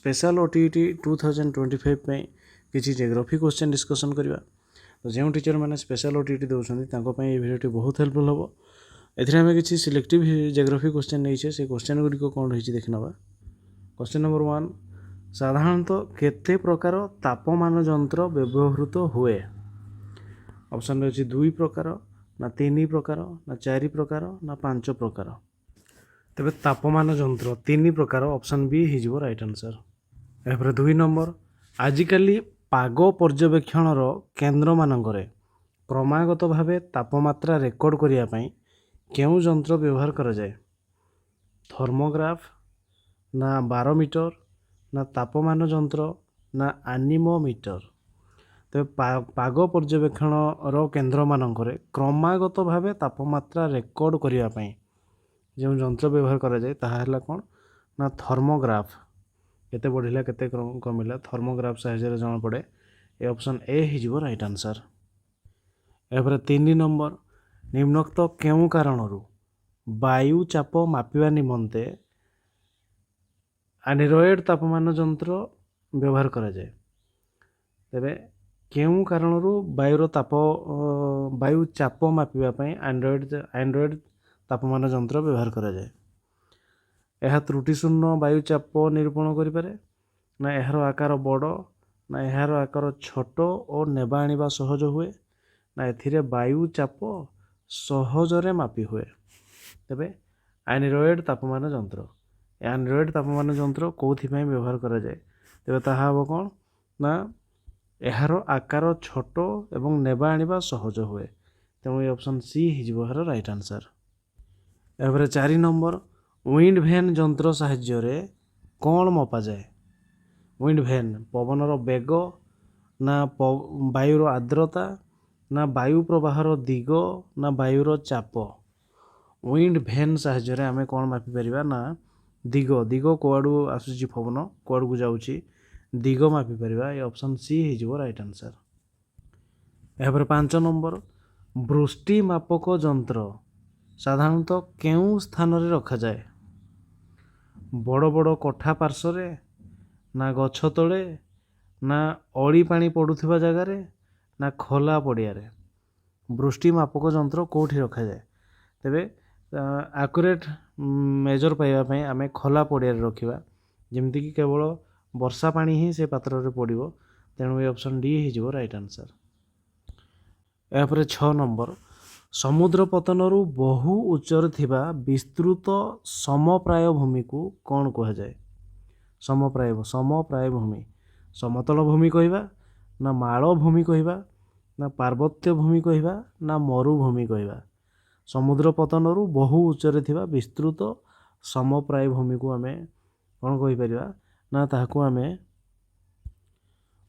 Special OTET 2025 पे किसी geography question discussion करवा। तो जो टीचर मैंने स्पेशल ओटीईटी दौरान ये वीडियो बहुत हेल्पफुल हम। एमें किसी सिलेक्टिव जियोग्राफी क्वेश्चन नहीं से क्वेश्चन गुड़िक कौन रही देखी ना। क्वेश्चन नंबर 1, साधारणतः केते प्रकार तापमान यंत्र व्यवहृत हुए? ऑप्शन अच्छी 2 प्रकार, ना 3 प्रकार, ना 4 प्रकार, ना 5 प्रकार। तेरे तापमान यंत्र 3 प्रकार, ऑप्शन बी हो राइट आंसर। यापर 2 नंबर, आजिकल पाग पर्यवेक्षण केन्द्र मानकरे क्रमागत भावे तापमात्रा रेकर्ड करने केउं यंत्र व्यवहार करा जाए? थर्मोग्राफ, ना बारोमीटर, ना तापमान यंत्र, ना एनीमोमीटर। तो पाग पर्यवेक्षण केन्द्र मानकरे क्रमागत भावे तापमात्रा रेकर्ड करने जो यंत्र व्यवहार करा जाए ताहा कौन ना थर्मोग्राफ। केते बढ़िला केते कमिला, थर्मोग्राफ साहाय्य जଣା पड़े। ए ऑप्शन ए हो राइट आंसर। यापर 3 नंबर, निम्नोक्त केउं कारणरू वायु चाप मापिबा निमंते एंड्रॉयड तापमान यंत्र व्यवहार करा जाए? तेबे केउं कारणरू वायु चाप मापिबा पई एंड्रॉयड तापमान यंत्र व्यवहार करा जाए? यह त्रुटि शून्य वायु चाप निरूपण करें, ना यार आकार बड़, ना यार आकार छोट और नेबा आनिबा सहज हुए, ना एथिरे वायु चाप सहजरे मापी हुए? तेबे एंड्रॉयड तापमान यंत्र, एंड्रॉयड तापमान यंत्र कौथिपाई व्यवहार करा जाए? तेबे ताहा हबो कौन ना यार आकार छोट एवं नेबा आनिबा सहज हुए। तेणु ये ऑप्शन सी हो राइट आंसर। यापर 4 नंबर, विंड भैन यंत्र साहाय्य कौन मपा जाए? विंड भैन पवनर बेग, ना वायुर आर्द्रता, ना वायु प्रवाहर दिग, ना वायुर चाप। विंड भैन साहाय्य आम कौन मापी पारिबा ना दिग, दिग कुआडू आसुची पवन कुआडू को जाउची दिग मापी पारिबा। ये ऑप्शन सी हो राइट आंसर। यापर 5 नंबर, वृष्टि मापक यंत्र साधारणतः केउं स्थान रे रखा जाए? बड़ बड़ कोठा पार्श्व, ना गछ तले, ना अड़ी पानी पड़ुथिबा जगार, ना खोला पड़िया रे? वृष्टि मापक यंत्र कोठी रखा जाए? तेबे एक्यूरेट मेजर पाइबा आम खोला पड़िया रखा, जमती कि केवल वर्षा पानी ही से पात्र रे पड़ो। तेणु ये ऑप्शन डी हो राइट आंसर। यापर 6 नंबर, समुद्र पतनरू बहु उच्चर थिबा विस्तृत समप्राय भूमि को कौन कहा जाए? समप्राय भूमि, समतल भूमि कहवा, ना माल भूमि कहवा, ना पार्वत्य भूमि कहवा, ना मरुभूमि कहवा? समुद्र पतनरू बहु उच्चर थिबा विस्तृत समप्राय भूमि को आम कौन कहि परिबा ना ताहाकू आम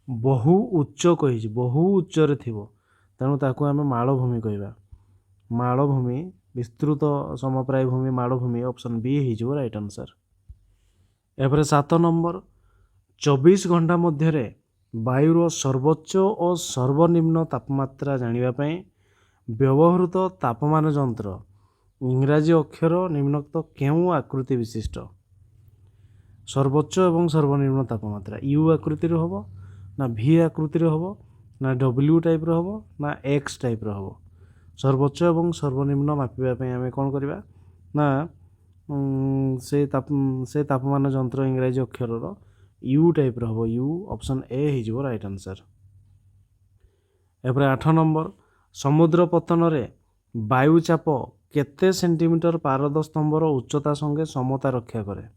बहु उच्च कही, बहु उच्चर थिबो, तेणु ताकू आम मालभूमि कहवा। मालभूमि विस्तृत समप्राय भूमि मालभूमि, ऑप्शन बी हो राइट आंसर। यापर 7 नंबर, 24 घंटा मध्य वायुर सर्वोच्च और सर्वनिम्न तापमात्रा जानापी व्यवहृत तापमान यंत्र इंग्राजी अक्षर निम्नोक्त केउं आकृति विशिष्ट? सर्वोच्च एवं सर्वनिम्न तापमात्रा यू आकृति हम, ना भी आकृति हम, ना डब्ल्यू टाइप हम, ना एक्स टाइप हम? सर्वोच्च एवं सर्वनिम्न मापिबा आम कौन करवा ना से तापमान यंत्र इंग्राजी अक्षर यू टाइप हम, यू ऑप्शन ए हो राइट आंसर। यापर 8 नंबर, समुद्र पतन वायु चाप केते सेंटीमीटर पारद स्तंभर उच्चता संगे समता रक्षा करे?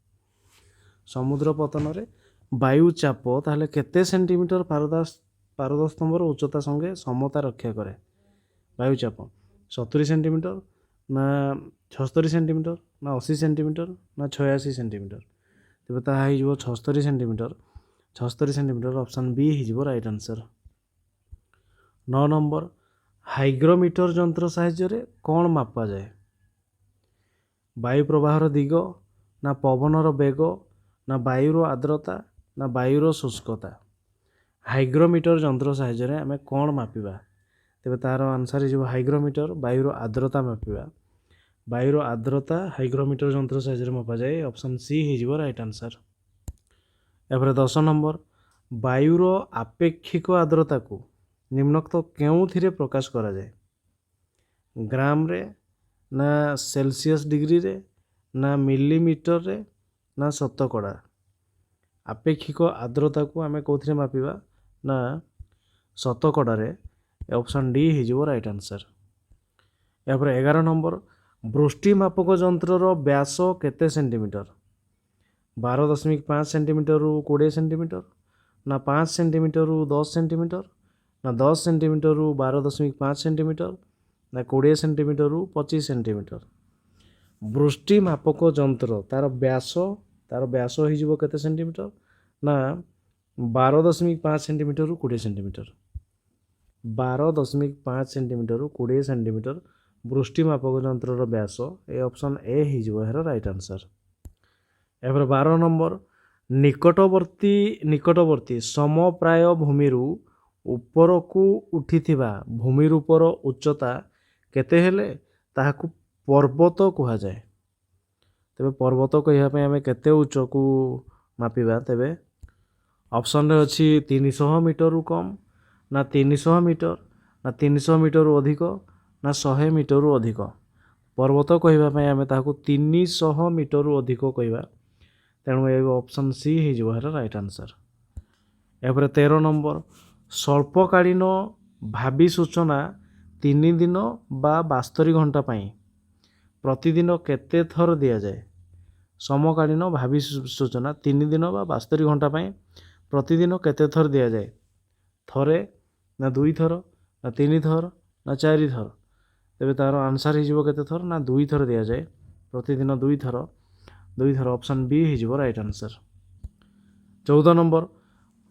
समुद्र पतन वायु चाप ताहले केते सेंटीमीटर पारद स्तंभर उच्चता संगे समता रक्षा करे? वायु चाप 70 सेंटीमीटर, ना 76 सेंटीमीटर, ना 80 सेंटीमीटर, ना 86 सेंटीमीटर? तेज ताहा हो 76 सेंटीमीटर। 76 सेंटीमीटर, ऑप्शन बी हो राइट आंसर। 9 नंबर, हाइग्रोमीटर यंत्र साहाय्य कौन मापा जाए? वायु प्रवाहर दिग, ना पवनर बेग, ना वायुर आर्द्रता, ना वायुर शुष्कता? हाइग्रोमीटर यंत्र साहाय्य आम कौन मापिबा? तेबे तार आंसर हो हाइग्रोमीटर वायुर आर्द्रता मापिबा। वायुर आर्द्रता हाइग्रोमीटर यंत्र साहाय्य मपा जाए, ऑप्शन सी हो राइट आंसर। एवरे 10 नंबर वायुर आपेक्षिक आर्द्रता को निम्नोक्त केउथिरे प्रकाश करा जाए ग्राम रे ना सेल्सियस डिग्री रे ना मिलीमीटर रे ना शतकड़ा आपेक्षिक आर्द्रता को आमे कोथिरे मापिबा ना शतकड़ारे ऑप्शन डी हो राइट आंसर। यापर 11 नंबर वृष्टि मापक यंत्र व्यास केते सेंटीमीटर 12.5 सेंटीमीटर रु 20 सेंटीमीटर ना 5 सेंटीमीटर रु 10 सेंटीमीटर ना 10 सेंटीमीटर रु 12.5 सेंटीमीटर ना 20 सेंटीमीटर रु 25 सेंटीमीटर वृष्टि मापक यंत्र तार व्यास हो केते सेंटीमीटर ना 12.5 सेंटीमीटर रु 20 सेंटीमीटर 12.5 सेंटीमीटर रु 20 सेंटीमीटर वृष्टि मापक यंत्र व्यास ए ऑप्शन ए हो राइट आंसर। एवं 12 नंबर निकटवर्ती समप्राय भूमि ऊपर को उठिथिबा भूमि रूपर उच्चता केते हेले ताहाकु पर्वत कहा जाए तेबे पर्वत कहया पे हमें केते उच्च को मापिबा तेबे ऑप्शन रे अछि 300 मीटर रु कम ना 300 मीटर ना 300 मीटर रु अधिक ना 100 मीटर रु अधिक पर्वत कहया पे हमें ताहाकु 300 मीटर रु अधिक कहबा तेणु ए ऑप्शन सी हो राइट आंसर। एवरे 13 नंबर स्वल्पकालीन भावी सूचना 3 दिन बा 72 घंटा पाई प्रतिदिन केते थर दिया जाए समकालीन भावी सूचना 3 दिन बा 72 घंटा पाई प्रतिदिन केते थर दिया जाए थरे ना 2 थर ना 3 थर ना 4 थर तेबे तार आंसर हो केते थर ना 2 थर दिया जाए प्रतिदिन 2 थर ऑप्शन बी हो राइट आंसर। 14 नंबर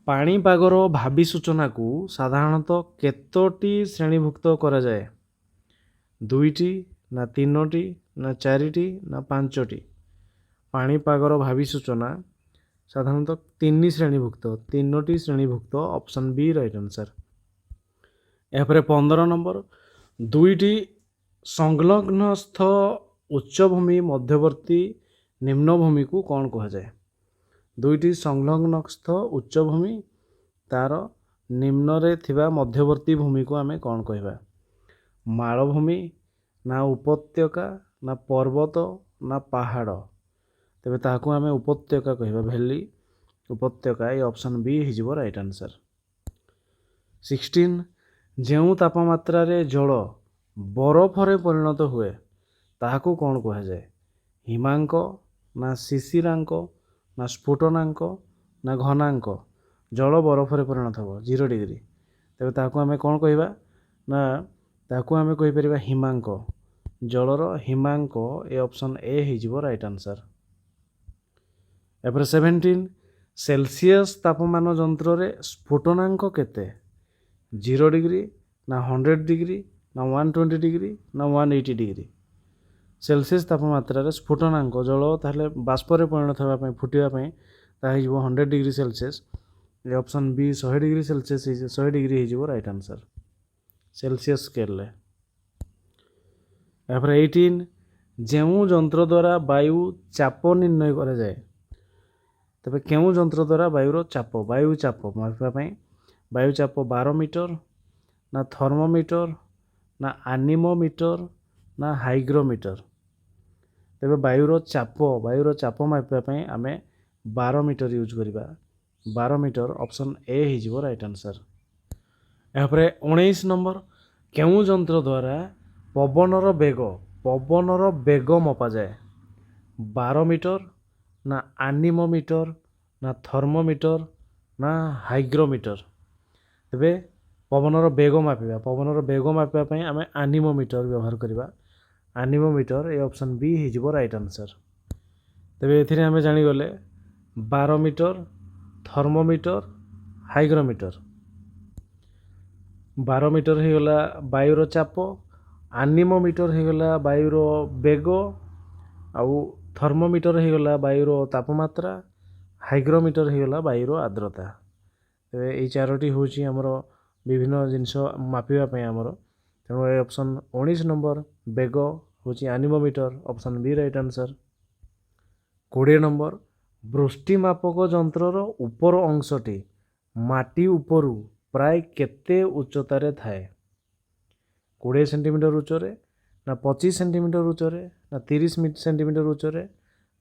पाणीपागर भावी सूचना को साधारणतः केतोटी श्रेणीभुक्त करा जाए 2टी ना 3टी ना 4टी ना 5टी पाणीपागर भावी सूचना साधारणतः 3टी श्रेणीभुक्त ऑप्शन बी राइट आंसर। यापर 15 नंबर 2टी संलग्नस्थ उच्चभूमि मध्यवर्ती निम्नभूमि को कौन कहा जाए 2टी संलग्नस्थ उच्चभूमि तार निम्न रे थिबा मध्यवर्ती भूमि को आमे कौन कहबा मालभूमि ना उपत्यका ना पर्वत ना पहाड़ तेबे ताकू आमे उपत्यका कहबा वैली उपत्यका ये ऑप्शन बी हो राइट आंसर। 16 जेउ तापमात्रा रे जल बरफ रे परिणत हुए ताहाकू कौन कहा जाए हिमांक ना शिशिरांक ना स्फुटनांक ना घनांक जल बरफ रे परिणत हो 0 डिग्री तेबे ताकू आमे कौन कहबा ना ताकू आमे कहि परिबा हिमांक जलर हिमांक ए ऑप्शन ए हो राइट आंसर। एपर 17 सेल्सियस तापमान यंत्र रे स्फुटनांक केते 0 डिग्री ना 100 डिग्री ना 120 डिग्री ना 180 डिग्री सेल्सियस तापमात्रा रे स्फुटनांक जल ताहले बाष्प रे परिणत होबा पई फुटिबा पई ता हिजो 100 degree Celsius A option B 100 degree Celsius 100 degree हिजो राइट आंसर सेल्सियस स्केल ले। यापर 18 जेउ यंत्र द्वारा वायु चाप निर्णय करा जाए तबे केउ यंत्र द्वारा वायु चाप मापिबा पई वायु चाप 12 मीटर ना थर्मोमीटर ना एनीमोमीटर ना हाइग्रोमीटर तेबे वायुर चाप मापिबा पई आमे 12 मीटर यूज करिबा 12 मीटर ऑप्शन ए हो राइट आंसर। यापर 19 नंबर केउ यंत्र द्वारा पवनर बेग मपा जाए 12 मीटर ना एनीमोमीटर ना थर्मोमीटर ना हाइग्रोमीटर तेबे पवनर बेग मापिबा पई आमे एनीमोमीटर व्यवहार करिबा एनीमोमीटर ए ऑप्शन बी हो राइट आंसर। तेबे एथिरे आमे जानि गले 12 मीटर थर्मोमीटर हाइग्रोमीटर 12 मीटर हो गला वायुर चाप एनीमोमीटर हो गला वायुर बेग आउ थर्मोमीटर हो गला वायुर तापमात्रा हाइग्रोमीटर हो गला वायुर आर्द्रता तेबे एई चारोटी होची हमरो विभिन्न जिनिस मापिबा पई हमरो तेणु ए ऑप्शन 19 नंबर बेग होची anemometer option B right answer. 20 number ବୃଷ୍ଟିମାପକ ଯନ୍ତ୍ରର ଉପର ଅଂଶଟି ମାଟି ଉପରୁ ପ୍ରାୟ କେତେ ଉଚ୍ଚତାରେ ଥାଏ? 20 ସେଣ୍ଟିମିଟର ଉଚ୍ଚରେ, ନା 25 ସେଣ୍ଟିମିଟର ଉଚ୍ଚରେ, ନା 30 ସେଣ୍ଟିମିଟର ଉଚ୍ଚରେ,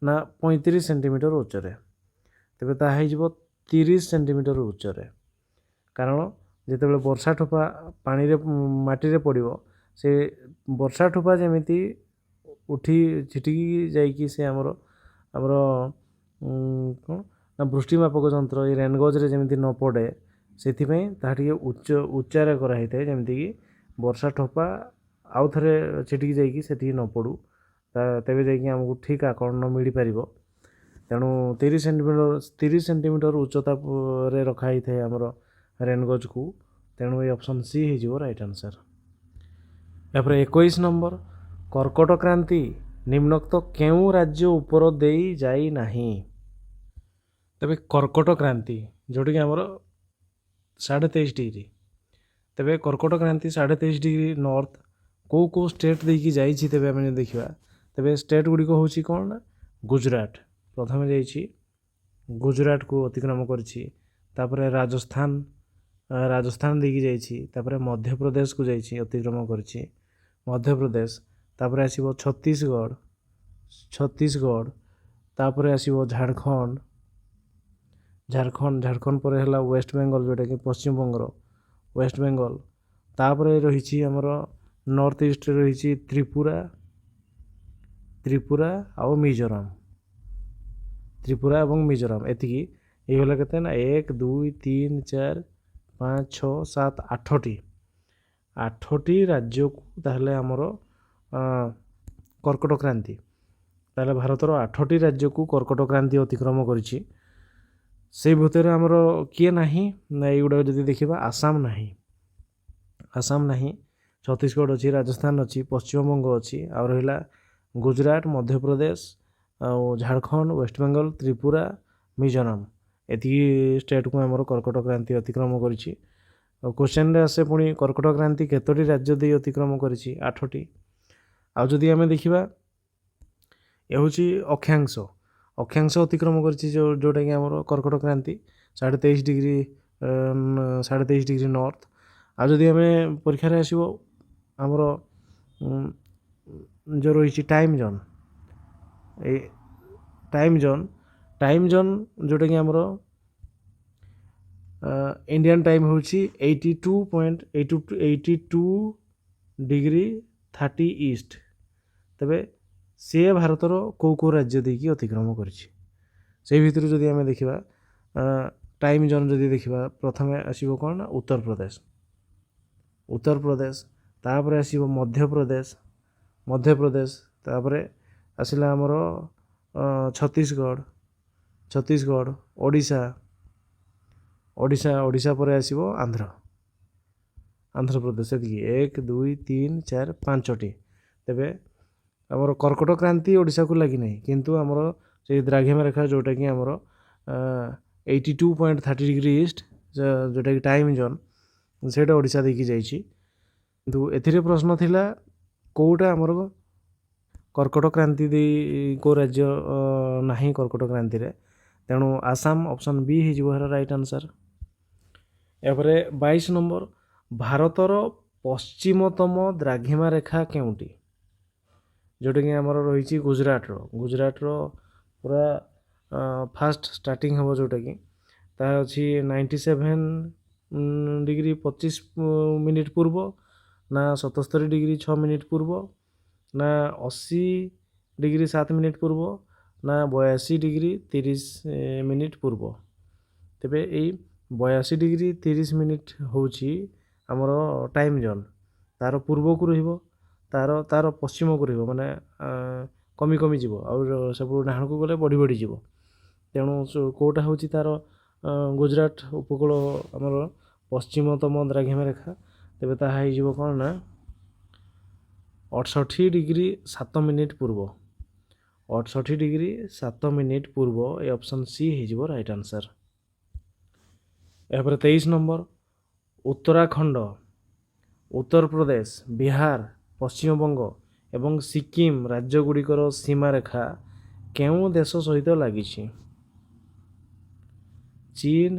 ନା 35 ସେଣ୍ଟିମିଟର ଉଚ୍ଚରେ? ତେବେ ତାହା ହେଇଯିବ 30 ସେଣ୍ଟିମିଟର ଉଚ୍ଚରେ। କାରଣ ଯେତେବେଳେ ବର୍ଷା ଠୋପା ପାଣିରେ ମାଟିରେ ପଡ଼ିବ, ସେ ବର୍ଷା ଠୋପା ଯେମିତି ଉଠି ଝିଟିକି ଯାଇକି ସେ ଆମର କ'ଣ ନା ବୃଷ୍ଟିମାପକ ଯନ୍ତ୍ର ଏଇ ରେନଗଜରେ ଯେମିତି ନ ପଡ଼େ, ସେଥିପାଇଁ ତାହା ଟିକେ ଉଚ୍ଚାରେ କରାହେଇଥାଏ, ଯେମିତିକି ବର୍ଷା ଠୋପା ଆଉ ଥରେ ଛିଟିକି ଯାଇକି ସେଠିକି ନ ପଡ଼ୁ, ତେବେ ଯାଇକି ଆମକୁ ଠିକ୍ ଆକଳନ ମିଳିପାରିବ। ତେଣୁ 30 ସେଣ୍ଟିମିଟର ଉଚ୍ଚତାରେ ରଖା ହେଇଥାଏ ଆମର ରେନଗଜକୁ। ତେଣୁ ଏଇ ଅପସନ୍ ସି ହେଇଯିବ ରାଇଟ୍ ଆନ୍ସର୍। ତାପରେ 21 ନମ୍ବର, କର୍କଟ କ୍ରାନ୍ତି ନିମ୍ନୋକ୍ତ କେଉଁ ରାଜ୍ୟ ଉପର ଦେଇ ଯାଇନାହିଁ? ତେବେ କର୍କଟ କ୍ରାନ୍ତି ଯେଉଁଟାକି ଆମର 23.5 ଡିଗ୍ରୀ, ତେବେ କର୍କଟ କ୍ରାନ୍ତି 23.5 ଡିଗ୍ରୀ ନର୍ଥ କେଉଁ କେଉଁ ଷ୍ଟେଟ୍ ଦେଇକି ଯାଇଛି? ତେବେ ଆମେ ଯଦି ଦେଖିବା, ତେବେ ଷ୍ଟେଟ୍ ଗୁଡ଼ିକ ହେଉଛି କ'ଣ ନା ଗୁଜୁରାଟ ପ୍ରଥମେ ଯାଇଛି, ଗୁଜୁରାଟକୁ ଅତିକ୍ରମ କରିଛି, ତାପରେ ରାଜସ୍ଥାନ ଦେଇକି ଯାଇଛି, ତାପରେ ମଧ୍ୟପ୍ରଦେଶକୁ ଯାଇଛି, ଅତିକ୍ରମ କରିଛି ମଧ୍ୟପ୍ରଦେଶ, ତାପରେ ଆସିବ ଛତିଶଗଡ଼, ତାପରେ ଆସିବ ଝାଡ଼ଖଣ୍ଡ ପରେ ହେଲା ୱେଷ୍ଟବେଙ୍ଗଲ, ଯେଉଁଟାକି ପଶ୍ଚିମବଙ୍ଗର ୱେଷ୍ଟବେଙ୍ଗଲ, ତାପରେ ରହିଛି ଆମର ନର୍ଥ ଇଷ୍ଟରେ ରହିଛି ତ୍ରିପୁରା ଆଉ ମିଜୋରାମ, ତ୍ରିପୁରା ଏବଂ ମିଜୋରାମ। ଏତିକି ହେଇଗଲା କେତେ ନା 1 2 3 4 5 6 7 8ଟି ରାଜ୍ୟକୁ ତାହେଲେ ଆମର କର୍କଟ କ୍ରାନ୍ତି, ତାହେଲେ ଭାରତର 8ଟି ରାଜ୍ୟକୁ କର୍କଟ କ୍ରାନ୍ତି ଅତିକ୍ରମ କରିଛି। ସେଇ ଭିତରେ ଆମର କିଏ ନାହିଁ ନା ଏଇଗୁଡ଼ାକ ଯଦି ଦେଖିବା, ଆସାମ ନାହିଁ, ଛତିଶଗଡ଼ ଅଛି, ରାଜସ୍ଥାନ ଅଛି, ପଶ୍ଚିମବଙ୍ଗ ଅଛି, ଆଉ ରହିଲା ଗୁଜୁରାଟ, ମଧ୍ୟପ୍ରଦେଶ, ଆଉ ଝାଡ଼ଖଣ୍ଡ, ୱେଷ୍ଟବେଙ୍ଗଲ, ତ୍ରିପୁରା, ମିଜୋରାମ। ଏତିକି ଷ୍ଟେଟ୍କୁ ଆମର କର୍କଟ କ୍ରାନ୍ତି ଅତିକ୍ରମ କରିଛି। ଆଉ କ୍ୱେଶ୍ଚନରେ ଆସେ ପୁଣି କର୍କଟ କ୍ରାନ୍ତି କେତୋଟି ରାଜ୍ୟ ଦେଇ ଅତିକ୍ରମ କରିଛି? 8ଟି। ଆଉ ଯଦି ଆମେ ଦେଖିବା, ଏ ହେଉଛି ଅକ୍ଷାଂଶ ଅତିକ୍ରମ କରିଛି, ଯେଉଁଟାକି ଆମର କର୍କଟ କ୍ରାନ୍ତି 23.5 ଡିଗ୍ରୀ ନର୍ଥ। ଆଉ ଯଦି ଆମେ ପରୀକ୍ଷାରେ ଆସିବ ଆମର ଯେଉଁ ରହିଛି ଟାଇମ୍ ଜୋନ୍, ଏଇ ଟାଇମ୍ ଜୋନ୍ ଯେଉଁଟାକି ଆମର ଇଣ୍ଡିଆନ୍ ଟାଇମ୍ ହେଉଛି 82 ଡିଗ୍ରୀ 30 ଇଷ୍ଟ। ତେବେ ସିଏ ଭାରତର କେଉଁ ରାଜ୍ୟ ଦେଇକି ଅତିକ୍ରମ କରିଛି? ସେଇ ଭିତରୁ ଯଦି ଆମେ ଦେଖିବା ଟାଇମ୍ ଜୋନ୍ ଯଦି ଦେଖିବା, ପ୍ରଥମେ ଆସିବ କ'ଣ ନା ଉତ୍ତରପ୍ରଦେଶ, ତାପରେ ଆସିବ ମଧ୍ୟପ୍ରଦେଶ, ତାପରେ ଆସିଲା ଆମର ଛତିଶଗଡ଼, ଓଡ଼ିଶା ପରେ ଆସିବ ଆନ୍ଧ୍ରପ୍ରଦେଶ। ଏତିକି 1 2 3 4 5ଟି। ତେବେ ଆମର କର୍କଟ କ୍ରାନ୍ତି ଓଡ଼ିଶାକୁ ଲାଗିନାହିଁ, କିନ୍ତୁ ଆମର ସେଇ ଦ୍ରାଘିମା ରେଖା ଯେଉଁଟାକି ଆମର 82.30 ଡିଗ୍ରୀ ଇଷ୍ଟ, ଯେଉଁଟାକି ଟାଇମ୍ ଜୋନ୍, ସେଇଟା ଓଡ଼ିଶା ଦେଇକି ଯାଇଛି। କିନ୍ତୁ ଏଥିରେ ପ୍ରଶ୍ନ ଥିଲା କେଉଁଟା ଆମର କର୍କଟ କ୍ରାନ୍ତି ଦେଇ କେଉଁ ରାଜ୍ୟ ନାହିଁ କର୍କଟ କ୍ରାନ୍ତିରେ? ତେଣୁ ଆସାମ, ଅପସନ୍ ବି ହେଇଯିବ ଏହାର ରାଇଟ୍ ଆନ୍ସର୍। ଏହାପରେ 22 ନମ୍ବର, ଭାରତର ପଶ୍ଚିମତମ ଦ୍ରାଘିମା ରେଖା କେଉଁଟି? ଯେଉଁଟାକି ଆମର ରହିଛି ଗୁଜୁରାଟର ପୁରା ଫାଷ୍ଟ ଷ୍ଟାର୍ଟିଂ ହେବ, ଯେଉଁଟାକି ତାହା ଅଛି 97 ଡିଗ୍ରୀ 25 ମିନିଟ୍ ପୂର୍ବ, ନା 77 ଡିଗ୍ରୀ 6 ମିନିଟ୍ ପୂର୍ବ, ନା 80 ଡିଗ୍ରୀ 7 ମିନିଟ୍ ପୂର୍ବ, ନା 82 ଡିଗ୍ରୀ 30 ମିନିଟ୍ ପୂର୍ବ? ତେବେ ଏଇ 82 ଡିଗ୍ରୀ 30 ମିନିଟ୍ ହେଉଛି ଆମର ଟାଇମ୍ ଜୋନ୍। ତାର ପୂର୍ବକୁ ରହିବ, ତାର ପଶ୍ଚିମକୁ ରହିବ, ମାନେ କମି ଯିବ, ଆଉ ସବୁ ଡାହାଣକୁ ଗଲେ ବଢ଼ି ଯିବ। ତେଣୁ କେଉଁଟା ହେଉଛି ତାର ଗୁଜୁରାଟ ଉପକୂଳ ଆମର ପଶ୍ଚିମତମ ଦ୍ରାଘିମା ରେଖା? ତେବେ ତାହା ହେଇଯିବ କ'ଣ ନା 68 ଡିଗ୍ରୀ 7 ମିନିଟ୍ ପୂର୍ବ। 68 ଡିଗ୍ରୀ 7 ମିନିଟ୍ ପୂର୍ବ, ଏ ଅପସନ୍ ସି ହେଇଯିବ ରାଇଟ୍ ଆନ୍ସର୍। ଏହାପରେ 23 ନମ୍ବର, ଉତ୍ତରାଖଣ୍ଡ, ଉତ୍ତରପ୍ରଦେଶ, ବିହାର, ପଶ୍ଚିମବଙ୍ଗ ଏବଂ ସିକିମ୍ ରାଜ୍ୟଗୁଡ଼ିକର ସୀମାରେଖା କେଉଁ ଦେଶ ସହିତ ଲାଗିଛି? ଚୀନ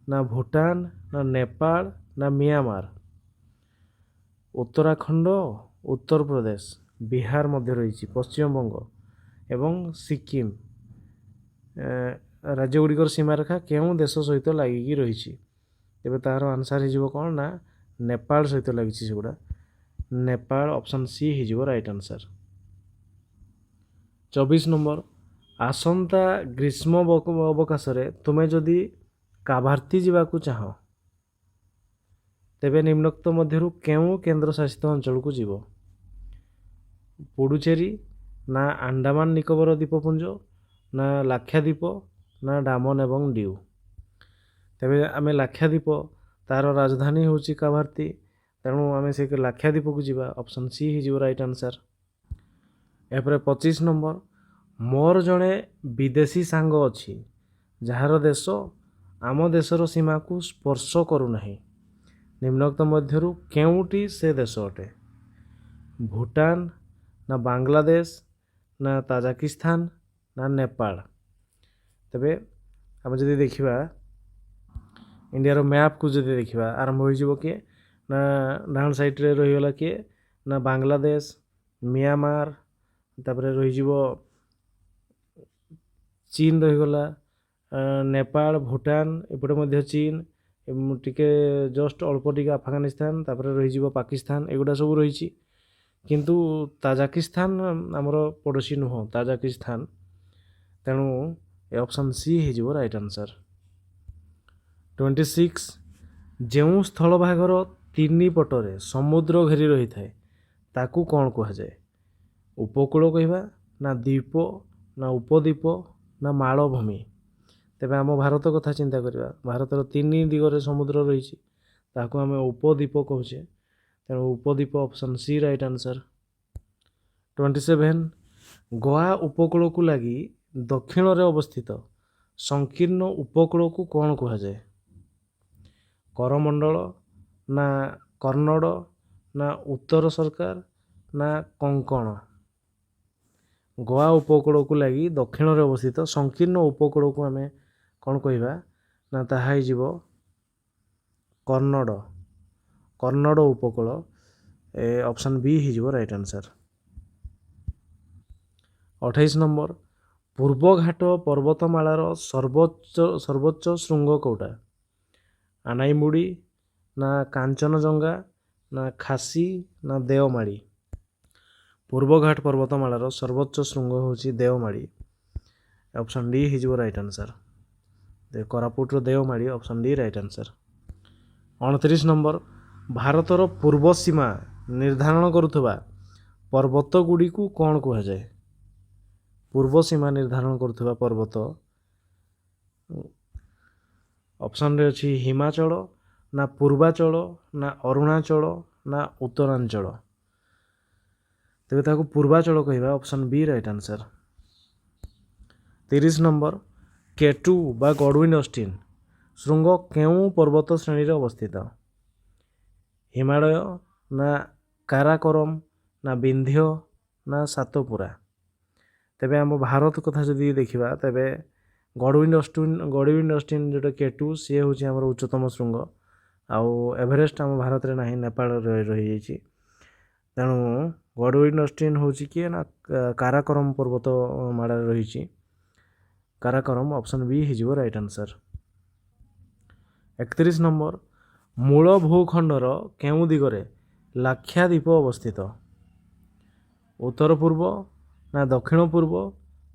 ନା ଭୁଟାନ ନା ନେପାଳ ନା ମିଆଁମାର? ଉତ୍ତରାଖଣ୍ଡ, ଉତ୍ତରପ୍ରଦେଶ, ବିହାର ମଧ୍ୟ ରହିଛି, ପଶ୍ଚିମବଙ୍ଗ ଏବଂ ସିକିମ ରାଜ୍ୟଗୁଡ଼ିକର ସୀମାରେଖା କେଉଁ ଦେଶ ସହିତ ଲାଗିକି ରହିଛି? ତେବେ ତାହାର ଆନ୍ସର ହେଇଯିବ କ'ଣ ନା ନେପାଳ ସହିତ ଲାଗିଛି ସେଗୁଡ଼ା। ନେପାଳ ଅପସନ୍ ସି ହେଇଯିବ ରାଇଟ୍ ଆନ୍ସର। 24 ନମ୍ବର, ଆସନ୍ତା ଗ୍ରୀଷ୍ମ ଅବକାଶରେ ତୁମେ ଯଦି କାଭାର୍ତ୍ତି ଯିବାକୁ ଚାହଁ ତେବେ ନିମ୍ନୋକ୍ତ ମଧ୍ୟରୁ କେଉଁ କେନ୍ଦ୍ରଶାସିତ ଅଞ୍ଚଳକୁ ଯିବ? ପୁଡୁଚେରୀ ନା ଆଣ୍ଡାମାନ ନିକୋବର ଦ୍ୱୀପପୁଞ୍ଜ ନା ଲାକ୍ଷାଦ୍ୱୀପ ନା ଡାମନ ଏବଂ ଡିଉ? ତେବେ ଆମେ ଲାକ୍ଷାଦ୍ୱୀପ, ତାର ରାଜଧାନୀ ହେଉଛି କାଭାର୍ତ୍ତି, ତେଣୁ ଆମେ ସେ ଲାକ୍ଷାଦ୍ୱୀପକୁ ଯିବା। ଅପସନ୍ ସି ହେଇଯିବ ରାଇଟ୍ ଆନ୍ସର। ଏହାପରେ 25 ନମ୍ବର, ମୋର ଜଣେ ବିଦେଶୀ ସାଙ୍ଗ ଅଛି ଯାହାର ଦେଶ ଆମ ଦେଶର ସୀମାକୁ ସ୍ପର୍ଶ କରୁନାହିଁ। ନିମ୍ନୋକ୍ତ ମଧ୍ୟରୁ କେଉଁଟି ସେ ଦେଶ ଅଟେ? ଭୁଟାନ ନା ବାଂଲାଦେଶ ନା ତାଜାକିସ୍ତାନ ନା ନେପାଳ? ତେବେ ଆମେ ଯଦି ଦେଖିବା ଇଣ୍ଡିଆର ମ୍ୟାପ୍କୁ ଯଦି ଦେଖିବା, ଆରମ୍ଭ ହୋଇଯିବ କିଏ ନା ଡାହାଣ ସାଇଡ଼୍ରେ ରହିଗଲା କିଏ ନା ବାଂଲାଦେଶ, ମିଆଁମାର, ତାପରେ ରହିଯିବ ଚୀନ ରହିଗଲା, ନେପାଳ, ଭୁଟାନ, ଏପଟେ ମଧ୍ୟ ଚୀନ, ଟିକେ ଜଷ୍ଟ ଅଳ୍ପ ଟିକେ ଆଫଗାନିସ୍ତାନ, ତାପରେ ରହିଯିବ ପାକିସ୍ତାନ, ଏଗୁଡ଼ା ସବୁ ରହିଛି। କିନ୍ତୁ ତାଜାକିସ୍ତାନ ଆମର ପଡ଼ୋଶୀ ନୁହଁ ତାଜାକିସ୍ତାନ, ତେଣୁ ଏ ଅପସନ୍ ସି ହେଇଯିବ ରାଇଟ୍ ଆନ୍ସର। 26, ଯେଉଁ ସ୍ଥଳଭାଗର 3 ପଟରେ ସମୁଦ୍ର ଘେରି ରହିଥାଏ ତାକୁ କ'ଣ କୁହାଯାଏ? ଉପକୂଳ କହିବା ନା ଦ୍ୱୀପ ନା ଉପଦ୍ୱୀପ ନା ମାଳଭୂମି? ତେବେ ଆମ ଭାରତ କଥା ଚିନ୍ତା କରିବା, ଭାରତର 3 ଦିଗରେ ସମୁଦ୍ର ରହିଛି, ତାକୁ ଆମେ ଉପଦ୍ୱୀପ କହୁଛେ, ତେଣୁ ଉପଦ୍ୱୀପ ଅପସନ୍ ସି ରାଇଟ୍ ଆନ୍ସର। 27, ଗୋଆ ଉପକୂଳକୁ ଲାଗି ଦକ୍ଷିଣରେ ଅବସ୍ଥିତ ସଂକୀର୍ଣ୍ଣ ଉପକୂଳକୁ କ'ଣ କୁହାଯାଏ? କରମଣ୍ଡଳ ନା କର୍ଣ୍ଣଡ଼ ନା ଉତ୍ତର ସରକାର ନା କଙ୍କଣ? ଗୋଆ ଉପକୂଳକୁ ଲାଗି ଦକ୍ଷିଣରେ ଅବସ୍ଥିତ ସଂକୀର୍ଣ୍ଣ ଉପକୂଳକୁ ଆମେ କ'ଣ କହିବା ନା ତାହା ହେଇଯିବ କର୍ଣ୍ଣଡ଼, କର୍ଣ୍ଣଡ଼ ଉପକୂଳ। ଏ ଅପସନ୍ ବି ହେଇଯିବ ରାଇଟ୍ ଆନ୍ସର। 28 ନମ୍ବର, ପୂର୍ବଘାଟ ପର୍ବତମାଳାର ସର୍ବୋଚ୍ଚ ଶୃଙ୍ଗ କେଉଁଟା? ଆନାଇମୁଡ଼ି ନା କାଞ୍ଚନଜଙ୍ଗା ନା ଖାସି ନା ଦେଓମାଳି? ପୂର୍ବଘାଟ ପର୍ବତମାଳାର ସର୍ବୋଚ୍ଚ ଶୃଙ୍ଗ ହେଉଛି ଦେଓମାଳି। ଅପସନ୍ ଡି ହେଇଯିବ ରାଇଟ୍ ଆନ୍ସର। କୋରାପୁଟର Deomali, option D right answer. 29 number, ଭାରତର ପୂର୍ବ ସୀମା ନିର୍ଦ୍ଧାରଣ କରୁଥିବା ପର୍ବତ ଗୁଡ଼ିକୁ କ'ଣ କୁହାଯାଏ? ପୂର୍ବ ସୀମା ନିର୍ଦ୍ଧାରଣ କରୁଥିବା ପର୍ବତ ଅପସନ୍ରେ ଅଛି ହିମାଚଳ ନା ପୂର୍ବାଞ୍ଚଳ ନା ଅରୁଣାଚଳ ନା ଉତ୍ତରାଞ୍ଚଳ? ତେବେ ତାକୁ ପୂର୍ବାଞ୍ଚଳ କହିବା, option B right answer. 30 number, K two ବା ଗଡ଼ୱିନ୍ ଅଷ୍ଟିନ୍ ଶୃଙ୍ଗ କେଉଁ ପର୍ବତ ଶ୍ରେଣୀରେ ଅବସ୍ଥିତ? ହିମାଳୟ ନା କାରାକୋରମ ନା ବିନ୍ଧ୍ୟ ନା ସାତପୁରା? ତେବେ ଆମ ଭାରତ କଥା ଯଦି ଦେଖିବା, ତେବେ ଗଡ଼ୱିନ୍ ଅଷ୍ଟିନ୍ ଯେଉଁଟା କେଟୁ, ସିଏ ହେଉଛି ଆମର ଉଚ୍ଚତମ ଶୃଙ୍ଗ, ଆଉ ଏଭରେଷ୍ଟ ଆମ ଭାରତରେ ନାହିଁ, ନେପାଳରେ ରହିଯାଇଛି। ତେଣୁ ଗଡ଼ୱିନ୍ ଅଷ୍ଟିନ୍ ହେଉଛି କିଏ ନା କାରାକୋରମ ପର୍ବତ ମାଳାରେ ରହିଛି। କାରାକୋରମ, ଅପସନ୍ ବି ହେଇଯିବ ରାଇଟ୍ ଆନ୍ସର। 31 ନମ୍ବର, ମୂଳ ଭୂଖଣ୍ଡର କେଉଁ ଦିଗରେ ଲାକ୍ଷାଦ୍ୱୀପ ଅବସ୍ଥିତ? ଉତ୍ତର ପୂର୍ବ ନା ଦକ୍ଷିଣ ପୂର୍ବ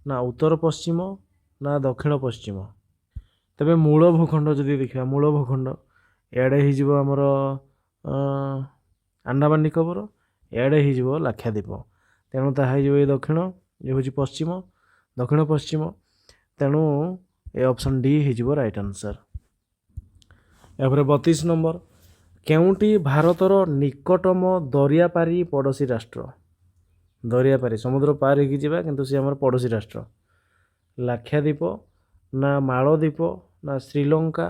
ନା ଉତ୍ତର ପଶ୍ଚିମ ନା ଦକ୍ଷିଣ ପଶ୍ଚିମ? ତେବେ ମୂଳ ଭୂଖଣ୍ଡ ଯଦି ଦେଖିବା, ମୂଳ ଭୂଖଣ୍ଡ ଇଆଡ଼େ ହେଇଯିବ ଆମର ଆଣ୍ଡାମାନ ନିକୋବର, ଇଆଡ଼େ ହେଇଯିବ ଲାକ୍ଷାଦ୍ୱୀପ, ତେଣୁ ତାହା ହେଇଯିବ ଏ ଦକ୍ଷିଣ, ଇଏ ହେଉଛି ପଶ୍ଚିମ, ଦକ୍ଷିଣ ପଶ୍ଚିମ, ତେଣୁ ଏ ଅପସନ୍ ଡି ହେଇଯିବ ରାଇଟ୍ ଆନ୍ସର। ଏହାପରେ 32 ନମ୍ବର, କେଉଁଟି ଭାରତର ନିକଟତମ ଦରିଆପାରି ପଡ଼ୋଶୀ ରାଷ୍ଟ୍ର? ଦରିଆପାରି, ସମୁଦ୍ର ପାର ହେଇକି ଯିବା, କିନ୍ତୁ ସେ ଆମର ପଡ଼ୋଶୀ ରାଷ୍ଟ୍ର। ଲାକ୍ଷାଦ୍ୱୀପ ନା ମାଳଦ୍ୱୀପ ନା ଶ୍ରୀଲଙ୍କା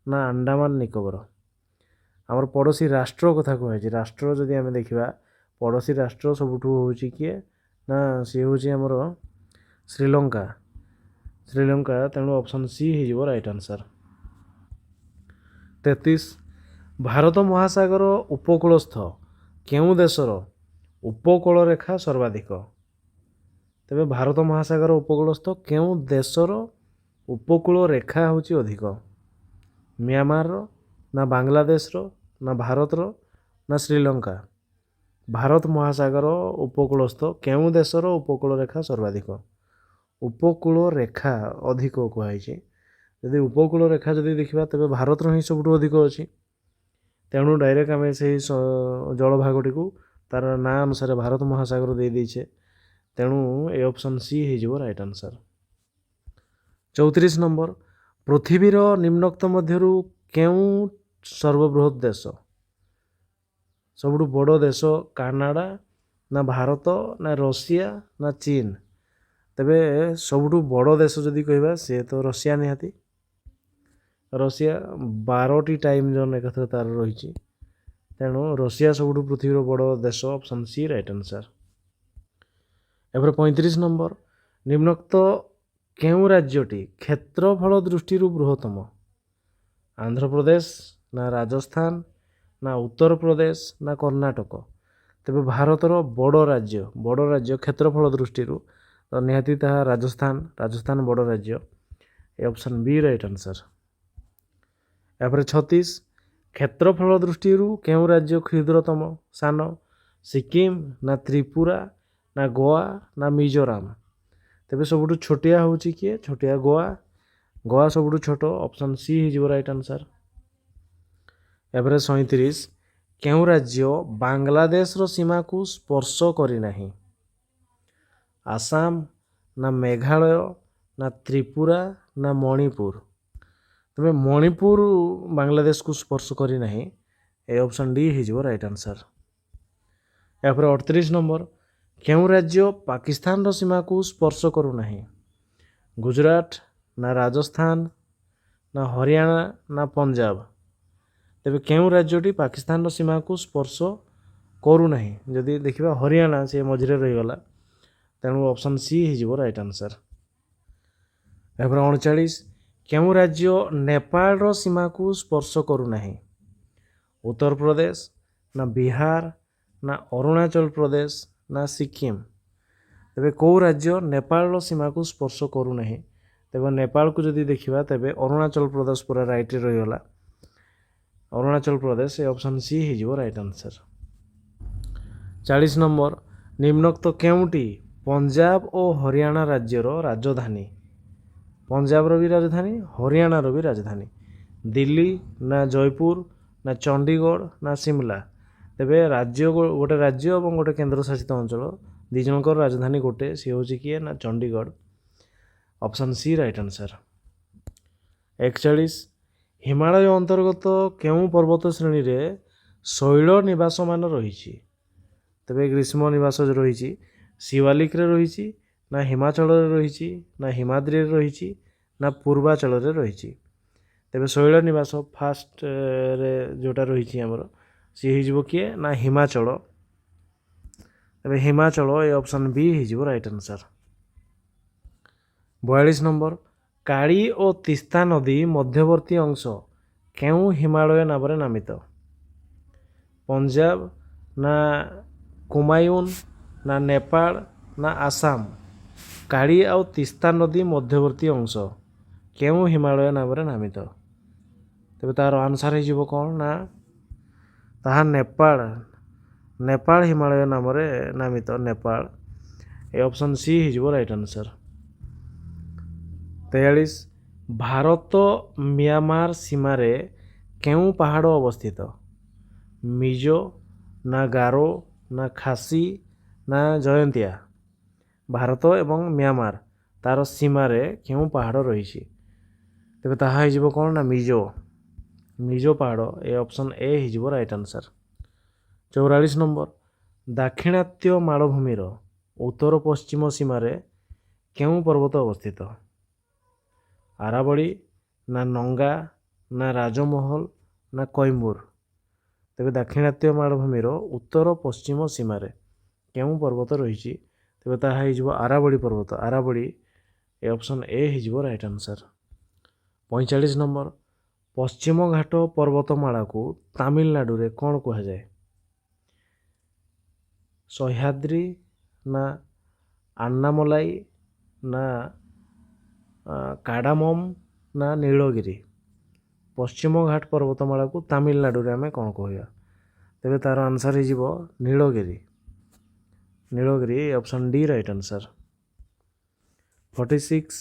ନା ଆଣ୍ଡାମାନ ନିକୋବର? ଆମର ପଡ଼ୋଶୀ ରାଷ୍ଟ୍ର କଥା କୁହାଯାଇଛି। ରାଷ୍ଟ୍ର ଯଦି ଆମେ ଦେଖିବା, ପଡ଼ୋଶୀ ରାଷ୍ଟ୍ର ସବୁଠୁ ହେଉଛି କିଏ ନା ସିଏ ହେଉଛି ଆମର ଶ୍ରୀଲଙ୍କା, ତେଣୁ ଅପସନ୍ ସି ହେଇଯିବ ରାଇଟ୍ ଆନ୍ସର। 33 ଭାରତ ମହାସାଗର ଉପକୂଳସ୍ଥ କେଉଁ ଦେଶର ଉପକୂଳ ରେଖା ସର୍ବାଧିକ? ତେବେ ଭାରତ ମହାସାଗର ଉପକୂଳସ୍ଥ କେଉଁ ଦେଶର ଉପକୂଳ ରେଖା ହେଉଛି ଅଧିକ? ମିଆଁମାରର, ନା ବାଂଲାଦେଶର, ନା ଭାରତର, ନା ଶ୍ରୀଲଙ୍କା? ଭାରତ ମହାସାଗର ଉପକୂଳସ୍ଥ କେଉଁ ଦେଶର ଉପକୂଳ ରେଖା ସର୍ବାଧିକ? ଉପକୂଳ ରେଖା ଅଧିକ କୁହାଯାଇଛି। ଯଦି ଉପକୂଳ ରେଖା ଯଦି ଦେଖିବା ତେବେ ଭାରତର ହିଁ ସବୁଠୁ ଅଧିକ ଅଛି। ତେଣୁ ଡାଇରେକ୍ଟ ଆମେ ସେହି ଜଳଭାଗଟିକୁ ତାର ନାଁ ଅନୁସାରେ ଭାରତ ମହାସାଗର ଦେଇଛେ। ତେଣୁ ଏ ଅପସନ୍ ସି ହେଇଯିବ ରାଇଟ୍ ଆନ୍ସର୍। 34 ନମ୍ବର ପୃଥିବୀର ନିମ୍ନୋକ୍ତ ମଧ୍ୟରୁ କେଉଁ ସର୍ବବୃହତ୍ ଦେଶ? ସବୁଠୁ ବଡ଼ ଦେଶ କାନାଡ଼ା, ନା ଭାରତ, ନା ଋଷିଆ, ନା ଚୀନ? ତେବେ ସବୁଠୁ ବଡ଼ ଦେଶ ଯଦି କହିବା ସେ ତ ଋଷିଆ ନିହାତି। ଋଷିଆ 12ଟି ଟାଇମ୍ ଜୋନ୍ ଏକାଥରେ ତାର ରହିଛି। ତେଣୁ ଋଷିଆ ସବୁଠୁ ପୃଥିବୀର ବଡ଼ ଦେଶ, ଅପସନ୍ ସି ରାଇଟ୍ ଆନ୍ସର୍। ଏପରେ 35 ନମ୍ବର ନିମ୍ନୋକ୍ତ କେଉଁ ରାଜ୍ୟଟି କ୍ଷେତ୍ରଫଳ ଦୃଷ୍ଟିରୁ ବୃହତ୍ତମ? ଆନ୍ଧ୍ରପ୍ରଦେଶ, ନା ରାଜସ୍ଥାନ, ନା ଉତ୍ତରପ୍ରଦେଶ, ନା କର୍ଣ୍ଣାଟକ? ତେବେ ଭାରତର ବଡ଼ ରାଜ୍ୟ କ୍ଷେତ୍ରଫଳ ଦୃଷ୍ଟିରୁ ତ ନିହାତି ତାହା ରାଜସ୍ଥାନ ବଡ଼ ରାଜ୍ୟ। ଏ ଅପସନ୍ ବି ରାଇଟ୍ ଆନ୍ସର୍। ଏହାପରେ 36 କ୍ଷେତ୍ରଫଳ ଦୃଷ୍ଟିରୁ କେଉଁ ରାଜ୍ୟ କ୍ଷୁଦ୍ରତମ ସାନ? ସିକିମ୍, ନା ତ୍ରିପୁରା, ନା ଗୋଆ, ନା ମିଜୋରାମ? ତେବେ ସବୁଠୁ ଛୋଟିଆ ହେଉଛି କିଏ? ଛୋଟିଆ ଗୋଆ ସବୁଠୁ ଛୋଟ, ଅପସନ୍ ସି ହେଇଯିବ ରାଇଟ୍ ଆନ୍ସର୍। ଏହାପରେ 37 କେଉଁ ରାଜ୍ୟ ବାଂଲାଦେଶର ସୀମାକୁ ସ୍ପର୍ଶ କରିନାହିଁ? ଆସାମ, ନା ମେଘାଳୟ, ନା ତ୍ରିପୁରା, ନା ମଣିପୁର? ତେବେ ମଣିପୁର ବାଂଲାଦେଶକୁ ସ୍ପର୍ଶ କରିନାହିଁ। ଏ ଅପସନ୍ ଡି ହେଇଯିବ ରାଇଟ୍ ଆନ୍ସର୍। ଏହାପରେ 38 ନମ୍ବର କେଉଁ ରାଜ୍ୟ ପାକିସ୍ତାନର ସୀମାକୁ ସ୍ପର୍ଶ କରୁନାହିଁ? ଗୁଜୁରାଟ, ନା ରାଜସ୍ଥାନ, ନା ହରିୟାଣା, ନା ପଞ୍ଜାବ? ତେବେ କେଉଁ ରାଜ୍ୟଟି ପାକିସ୍ତାନର ସୀମାକୁ ସ୍ପର୍ଶ କରୁନାହିଁ? ଯଦି ଦେଖିବା ହରିୟାଣା ସେ ମଝିରେ ରହିଗଲା। ତେଣୁ ଅପସନ୍ ସି ହେଇଯିବ ରାଇଟ୍ ଆନ୍ସର୍। ଏହାପରେ 39 କେଉଁ ରାଜ୍ୟ ନେପାଳର ସୀମାକୁ ସ୍ପର୍ଶ କରୁନାହିଁ? ଉତ୍ତରପ୍ରଦେଶ, ନା ବିହାର, ନା ଅରୁଣାଚଳ ପ୍ରଦେଶ, ନା ସିକିମ୍? ତେବେ କେଉଁ ରାଜ୍ୟ ନେପାଳର ସୀମାକୁ ସ୍ପର୍ଶ କରୁନାହିଁ? ତେବେ ନେପାଳକୁ ଯଦି ଦେଖିବା ତେବେ ଅରୁଣାଚଳ ପ୍ରଦେଶ ପୁରା ରାଇଟ୍ରେ ରହିଗଲା। ଅରୁଣାଚଳ ପ୍ରଦେଶ, ଏ ଅପସନ୍ ସି ହେଇଯିବ ରାଇଟ୍ ଆନ୍ସର୍। 40 ନମ୍ବର ନିମ୍ନୋକ୍ତ କେଉଁଟି ପଞ୍ଜାବ ଓ ହରିୟାଣା ରାଜ୍ୟର ରାଜଧାନୀ? ପଞ୍ଜାବର ବି ରାଜଧାନୀ, ହରିୟାଣାର ବି ରାଜଧାନୀ। ଦିଲ୍ଲୀ, ନା ଜୟପୁର, ନା ଚଣ୍ଡିଗଡ଼, ନା ସିମଲା? ତେବେ ଗୋଟେ ରାଜ୍ୟ ଏବଂ ଗୋଟେ କେନ୍ଦ୍ରଶାସିତ ଅଞ୍ଚଳ ଦୁଇ ଜଣଙ୍କର ରାଜଧାନୀ ଗୋଟେ, ସିଏ ହେଉଛି କିଏ? ନା Chandigarh. Option C right answer. 41 Himalaya ଅନ୍ତର୍ଗତ କେଉଁ ପର୍ବତ ଶ୍ରେଣୀରେ ଶୈଳ ନିବାସମାନ ରହିଛି? ତେବେ ଗ୍ରୀଷ୍ମ ନିବାସ ରହିଛି ଶିୱାଲିକରେ ରହିଛି, ନା ହିମାଚଳରେ ରହିଛି, ନା ହିମାଦ୍ରିରେ ରହିଛି, ନା ପୂର୍ବାଞ୍ଚଳରେ ରହିଛି? ତେବେ ଶୈଳ ନିବାସ ଫାଷ୍ଟରେ ଯେଉଁଟା ରହିଛି ଆମର ସିଏ ହେଇଯିବ କିଏ? ନା ହିମାଚଳ। ତେବେ ହିମାଚଳ, ଏ ଅପସନ୍ ବି ହେଇଯିବ ରାଇଟ୍ ଆନ୍ସର୍। 42 ନମ୍ବର କାଳି ଓ ତିସ୍ତା ନଦୀ ମଧ୍ୟବର୍ତ୍ତୀ ଅଂଶ କେଉଁ ହିମାଳୟ ନାମରେ ନାମିତ? ପଞ୍ଜାବ, ନା କୁମାୟୁନ, ନା ନେପାଳ, ନା ଆସାମ? କାଳି ଆଉ ତିସ୍ତା ନଦୀ ମଧ୍ୟବର୍ତ୍ତୀ ଅଂଶ କେଉଁ ହିମାଳୟ ନାମରେ ନାମିତ? ତେବେ ତାର ଆନ୍ସର୍ ହେଇଯିବ କ'ଣ? ନା ତାହା ନେପାଳ ହିମାଳୟ ନାମରେ ନାମିତ, ନେପାଳ। ଏ ଅପସନ୍ ସି ହେଇଯିବ ରାଇଟ୍ ଆନ୍ସର୍। 43 ଭାରତ ମିଆଁମାର ସୀମାରେ କେଉଁ ପାହାଡ଼ ଅବସ୍ଥିତ? ମିଜୋ, ନା ଗାରୋ, ନା ଖାସି, ନା ଜୟନ୍ତିଆ? ଭାରତ ଏବଂ ମିଆଁମାର ତାର ସୀମାରେ କେଉଁ ପାହାଡ଼ ରହିଛି? ତେବେ ତାହା ହେଇଯିବ କ'ଣ? ନା ମିଜୋ ପାହାଡ଼। ଏ ଅପସନ୍ ଏ ହେଇଯିବ ରାଇଟ୍ ଆନ୍ସର୍। 44 ନମ୍ବର ଦାକ୍ଷିଣାତ୍ୟ ମାଳଭୂମିର ଉତ୍ତର ପଶ୍ଚିମ ସୀମାରେ କେଉଁ ପର୍ବତ ଅବସ୍ଥିତ? ଆରାବଳୀ, ନା ନଙ୍ଗା, ନା ରାଜମହଲ, ନା କୈମୁର? ତେବେ ଦାକ୍ଷିଣାତ୍ୟ ମାଳଭୂମିର ଉତ୍ତର ପଶ୍ଚିମ ସୀମାରେ କେଉଁ ପର୍ବତ ରହିଛି? ତେବେ ତାହା ହେଇଯିବ ଆରାବଳୀ ପର୍ବତ। ଆରାବଳୀ, ଏ ଅପସନ୍ ଏ ହେଇଯିବ ରାଇଟ୍ ଆନ୍ସର୍। 45 ନମ୍ବର ପଶ୍ଚିମଘାଟ ପର୍ବତମାଳାକୁ ତାମିଲନାଡୁରେ କ'ଣ କୁହାଯାଏ? ସହ୍ୟାଦ୍ରି ନା ଆନ୍ନାମଲାଇ ନା କାଡାମମ୍ ନା ନୀଳଗିରି? ପଶ୍ଚିମଘାଟ ପର୍ବତମାଳାକୁ ତାମିଲନାଡୁରେ ଆମେ କ'ଣ କହିବା? ତେବେ ତା'ର ଆନ୍ସର୍ ହେଇଯିବ Nilgiri. Nilgiri option D right answer. 46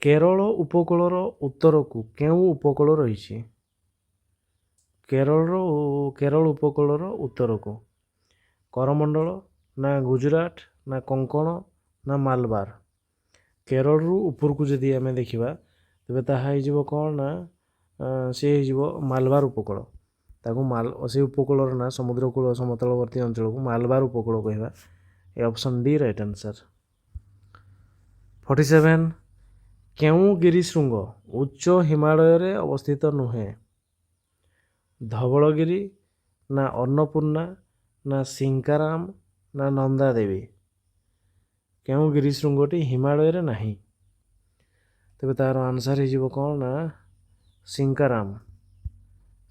Kerala ଉପକୂଳର ଉତ୍ତରକୁ କେଉଁ ଉପକୂଳ ରହିଛି? କେରଳ ଉପକୂଳର ଉତ୍ତରକୁ କରମଣ୍ଡଳ ନା ଗୁଜୁରାଟ ନା କୋଙ୍କଣ ନା ମାଲବାର? କେରଳରୁ ଉପରକୁ ଯଦି ଆମେ ଦେଖିବା ତେବେ ତାହା ହେଇଯିବ କ'ଣ ନା ସେ ହେଇଯିବ ମାଲବାର ଉପକୂଳ। ତାକୁ ସେ ଉପକୂଳର ନା ସମୁଦ୍ରକୂଳ ସମତଳବର୍ତ୍ତୀ ଅଞ୍ଚଳକୁ ମାଲବାର ଉପକୂଳ କହିବା। ଏ ଅପସନ୍ ଡି ରାଇଟ୍ ଆନ୍ସର୍। 47 କେଉଁ ଗିରିଶୃଙ୍ଗ ଉଚ୍ଚ ହିମାଳୟରେ ଅବସ୍ଥିତ ନୁହେଁ? ଧବଳଗିରି ନା ଅନ୍ନପୂର୍ଣ୍ଣା ନା ସିଙ୍କାରାମ ନା ନନ୍ଦାଦେବୀ? କେଉଁ ଗିରିଶୃଙ୍ଗଟି ହିମାଳୟରେ ନାହିଁ? ତେବେ ତା'ର ଆନ୍ସର୍ ହେଇଯିବ କ'ଣ ନା ସିଙ୍କାରାମ।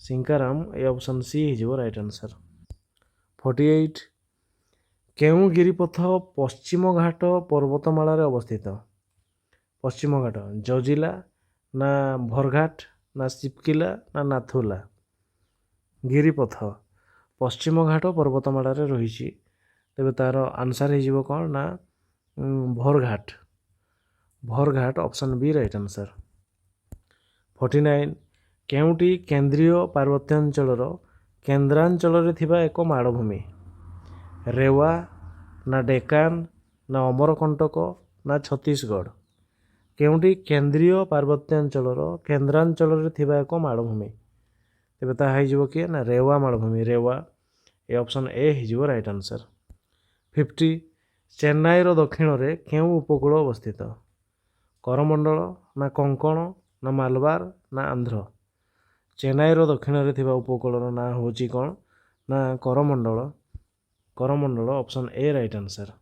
ସିଙ୍କାରାମ ଏ ଅପସନ୍ ସି ହେଇଯିବ ରାଇଟ୍ ଆନ୍ସର୍। 48 କେଉଁ ଗିରିପଥ ପଶ୍ଚିମଘାଟ ପର୍ବତମାଳାରେ ଅବସ୍ଥିତ? ପଶ୍ଚିମଘାଟ ଜଜିଲା ନା ଭରଘାଟ ନା ଶିପକିଲା ନା ନାଥୁଲା? ଗିରିପଥ ପଶ୍ଚିମଘାଟ ପର୍ବତମାଳାରେ ରହିଛି। ତେବେ ତା'ର ଆନ୍ସର୍ ହେଇଯିବ କ'ଣ ନା ଭରଘାଟ। ଭରଘାଟ ଅପସନ୍ ବି ରାଇଟ୍ ଆନ୍ସର୍। 49 କେଉଁଟି କେନ୍ଦ୍ରୀୟ ପାର୍ବତ୍ୟାଞ୍ଚଳର କେନ୍ଦ୍ରାଞ୍ଚଳରେ ଥିବା ଏକ ମାଳଭୂମି? ରେୱା ନା ଡେକାନ ନା ଅମରକଣ୍ଟକ ନା ଛତିଶଗଡ଼? କେଉଁଟି କେନ୍ଦ୍ରୀୟ ପାର୍ବତ୍ୟାଞ୍ଚଳର କେନ୍ଦ୍ରାଞ୍ଚଳରେ ଥିବା ଏକ ମାଳଭୂମି? ତେବେ ତାହା ହେଇଯିବ କିଏ ନା ରେୱା ମାଳଭୂମି। ରେୱା ଏ ଅପସନ୍ ଏ ହେଇଯିବ ରାଇଟ୍ ଆନ୍ସର୍। 50 ଚେନ୍ନାଇର ଦକ୍ଷିଣରେ କେଉଁ ଉପକୂଳ ଅବସ୍ଥିତ? କରମଣ୍ଡଳ ନା କୋଙ୍କଣ ନା ମାଲବାର ନା ଆନ୍ଧ୍ର? ଚେନ୍ନାଇର ଦକ୍ଷିଣରେ ଥିବା ଉପକୂଳର ନାଁ ହେଉଛି କ'ଣ ନା Coromandel. Coromandel option A right answer.